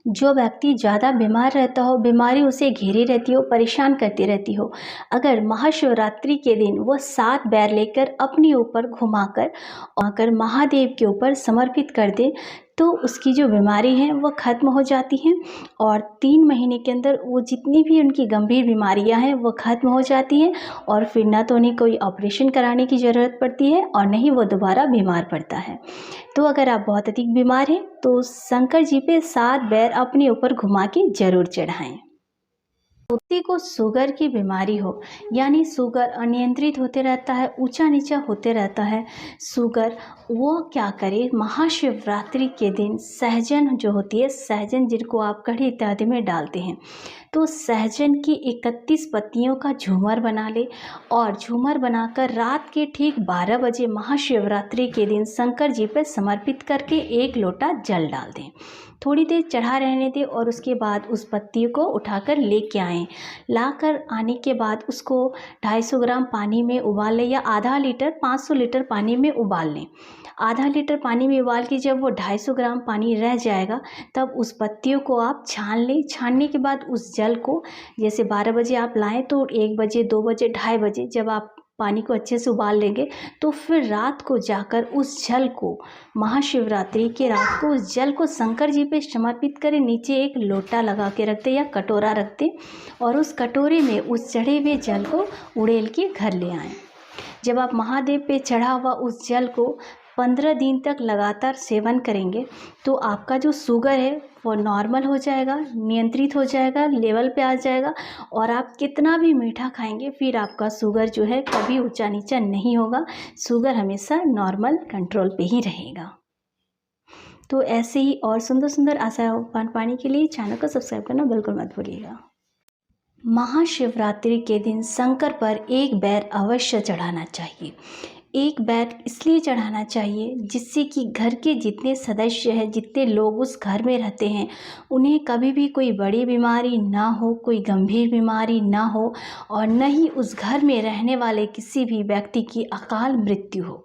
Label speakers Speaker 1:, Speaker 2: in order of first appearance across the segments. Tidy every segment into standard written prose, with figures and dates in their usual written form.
Speaker 1: जो व्यक्ति ज़्यादा बीमार रहता हो, बीमारी उसे घेरे रहती हो, परेशान करती रहती हो, अगर महाशिवरात्रि के दिन वो 7 बैर लेकर अपने ऊपर घुमाकर और अगर महादेव के ऊपर समर्पित कर दे तो उसकी जो बीमारी है वो ख़त्म हो जाती हैं और 3 महीने के अंदर वो जितनी भी उनकी गंभीर बीमारियां हैं वो ख़त्म हो जाती हैं और फिर ना तो उन्हें कोई ऑपरेशन कराने की ज़रूरत पड़ती है और न ही वो दोबारा बीमार पड़ता है। तो अगर आप बहुत अधिक बीमार हैं तो शंकर जी पे 7 बैर अपने ऊपर घुमा के ज़रूर चढ़ाएं। व्यक्ति को शुगर की बीमारी हो यानी शुगर अनियंत्रित होते रहता है, ऊंचा नीचा होते रहता है शुगर, वो क्या करे, महाशिवरात्रि के दिन सहजन जो होती है, सहजन जिनको आप कढ़ी इत्यादि में डालते हैं, तो सहजन की 31 पत्तियों का झूमर बना ले और झूमर बनाकर रात के ठीक 12 बजे महाशिवरात्रि के दिन शंकर जी पर समर्पित करके 1 लोटा जल डाल दें। थोड़ी देर चढ़ा रहने दें और उसके बाद उस पत्ती को उठाकर लेके आएँ। लाकर आने के बाद उसको 250 ग्राम पानी में उबाल लें या आधा लीटर 500 लीटर पानी में उबाल लें। आधा लीटर पानी में उबाल के जब वो 250 ग्राम पानी रह जाएगा तब उस पत्तियों को आप छान लें। छानने के बाद उस जल को जैसे 12 बजे आप लाएँ तो 1 बजे, 2 बजे, 2:30 बजे जब आप पानी को अच्छे से उबाल लेंगे तो फिर रात को जाकर उस जल को, महाशिवरात्रि के रात को उस जल को शंकर जी पे समर्पित करें। नीचे एक लोटा लगा के रखते या कटोरा रखते और उस कटोरे में उस चढ़े हुए जल को उड़ेल के घर ले आएँ। जब आप महादेव पे चढ़ा हुआ उस जल को 15 दिन तक लगातार सेवन करेंगे तो आपका जो शुगर है वो नॉर्मल हो जाएगा, नियंत्रित हो जाएगा, लेवल पे आ जाएगा और आप कितना भी मीठा खाएंगे फिर आपका शुगर जो है कभी ऊंचा नीचा नहीं होगा, शुगर हमेशा नॉर्मल कंट्रोल पे ही रहेगा। तो ऐसे ही और सुंदर सुंदर आसान पाने के लिए चैनल को सब्सक्राइब करना बिल्कुल मत भूलिएगा। महाशिवरात्रि के दिन शंकर पर 1 बैर अवश्य चढ़ाना चाहिए। 1 बैर इसलिए चढ़ाना चाहिए जिससे कि घर के जितने सदस्य हैं, जितने लोग उस घर में रहते हैं, उन्हें कभी भी कोई बड़ी बीमारी ना हो, कोई गंभीर बीमारी ना हो और न ही उस घर में रहने वाले किसी भी व्यक्ति की अकाल मृत्यु हो।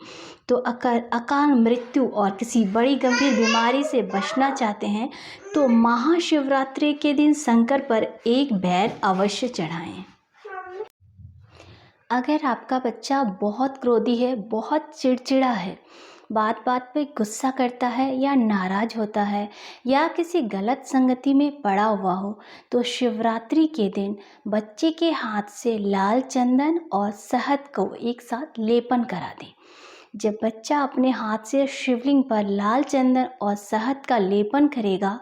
Speaker 1: तो अकाल मृत्यु और किसी बड़ी गंभीर बीमारी से बचना चाहते हैं तो महाशिवरात्रि के दिन शंकर पर 1 बैर अवश्य चढ़ाएं। अगर आपका बच्चा बहुत क्रोधी है, बहुत चिड़चिड़ा है, बात बात पे गुस्सा करता है या नाराज होता है या किसी गलत संगति में पड़ा हुआ हो तो शिवरात्रि के दिन बच्चे के हाथ से लाल चंदन और शहद को एक साथ लेपन करा दें। जब बच्चा अपने हाथ से शिवलिंग पर लाल चंदन और शहद का लेपन करेगा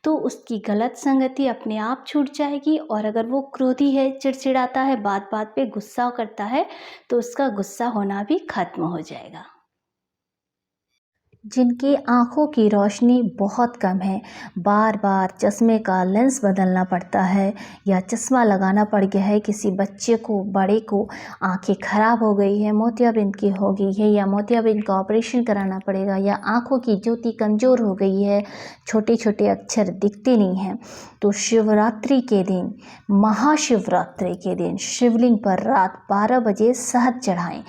Speaker 1: तो उसकी गलत संगति अपने आप छूट जाएगी और अगर वो क्रोधी है, चिड़चिड़ाता है, बात बात पे गुस्सा करता है तो उसका गुस्सा होना भी खत्म हो जाएगा। जिनकी आँखों की रोशनी बहुत कम है, बार बार चश्मे का लेंस बदलना पड़ता है या चश्मा लगाना पड़ गया है, किसी बच्चे को, बड़े को आँखें खराब हो गई है, मोतियाबिंद की हो गई है या मोतियाबिंद का ऑपरेशन कराना पड़ेगा या आँखों की ज्योति कमज़ोर हो गई है, छोटे छोटे अक्षर दिखते नहीं हैं, तो शिवरात्रि के दिन, महाशिवरात्रि के दिन शिवलिंग पर रात 12 बजे शहद चढ़ाएं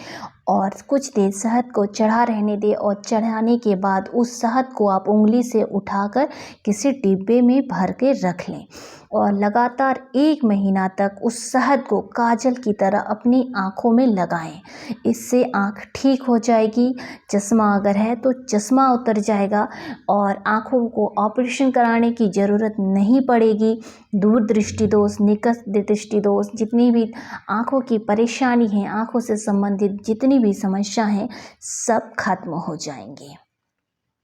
Speaker 1: और कुछ देर शहद को चढ़ा रहने दें और चढ़ाने के बाद उस शहद को आप उंगली से उठाकर किसी डिब्बे में भर के रख लें और लगातार 1 महीना तक उस शहद को काजल की तरह अपनी आँखों में लगाएं। इससे आँख ठीक हो जाएगी। चश्मा अगर है तो चश्मा उतर जाएगा और आँखों को ऑपरेशन कराने की ज़रूरत नहीं पड़ेगी। दूर दृष्टि दोष, निकट दृष्टि दोष, जितनी भी आँखों की परेशानी है, आँखों से संबंधित जितनी भी समस्या हैं, सब खत्म हो जाएंगी।